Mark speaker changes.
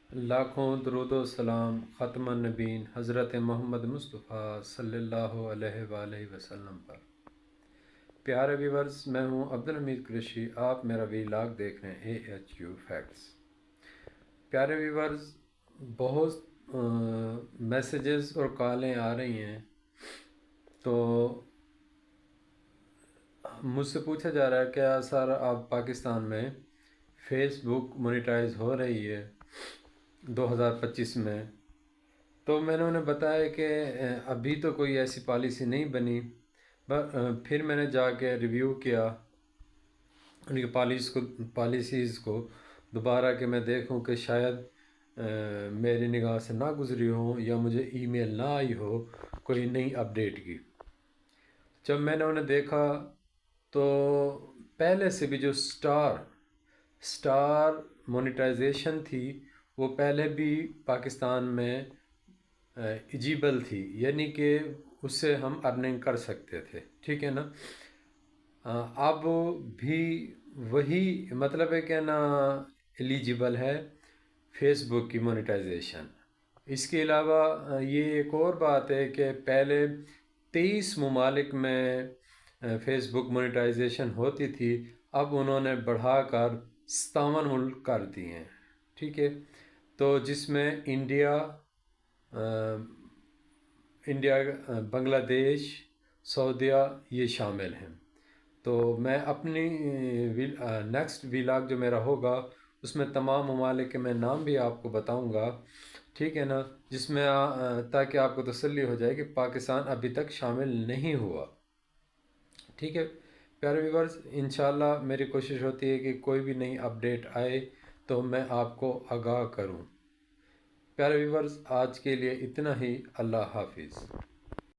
Speaker 1: لاکھوں درود و سلام ختم النبین حضرت محمد مصطفیٰ صلی اللہ علیہ وآلہ وسلم پر۔ پیارے ویورز، میں ہوں عبدالحمید قریشی، آپ میرا ویلاگ دیکھ رہے ہیں AHU فیکٹس۔ پیارے ویورز، بہت میسیجز اور کالیں آ رہی ہیں، تو مجھ سے پوچھا جا رہا ہے کہ سر آپ پاکستان میں فیس بک مونیٹائز ہو رہی ہے 2025 میں؟ تو میں نے انہیں بتایا کہ ابھی تو کوئی ایسی پالیسی نہیں بنی۔ پھر میں نے جا کے ریویو کیا ان کی پالیسیز کو دوبارہ، کہ میں دیکھوں کہ شاید میری نگاہ سے نہ گزری ہوں یا مجھے ای میل نہ آئی ہو کوئی نئی اپڈیٹ کی۔ جب میں نے انہیں دیکھا تو پہلے سے بھی جو سٹار مونیٹائزیشن تھی وہ پہلے بھی پاکستان میں ایجیبل تھی، یعنی کہ اس سے ہم ارننگ کر سکتے تھے، ٹھیک ہے نا۔ اب بھی وہی مطلب ہے کہ نا ایلیجیبل ہے فیس بک کی مونیٹائزیشن۔ اس کے علاوہ یہ ایک اور بات ہے کہ پہلے 23 ممالک میں فیس بک مونیٹائزیشن ہوتی تھی، اب انہوں نے بڑھا کر 57 ملک کر دی ہیں، ٹھیک ہے۔ تو جس میں انڈیا، بنگلہ دیش، سعودیہ یہ شامل ہیں۔ تو میں اپنی نیکسٹ ویلاگ جو میرا ہوگا اس میں تمام ممالک کے میں نام بھی آپ کو بتاؤں گا، ٹھیک ہے نا، جس میں تاکہ آپ کو تسلی ہو جائے کہ پاکستان ابھی تک شامل نہیں ہوا، ٹھیک ہے۔ پیارے ویورز، انشاءاللہ میری کوشش ہوتی ہے کہ کوئی بھی نئی اپڈیٹ آئے تو میں آپ کو آگاہ کروں۔ پیارے ویورز، آج کے لیے اتنا ہی۔ اللہ حافظ۔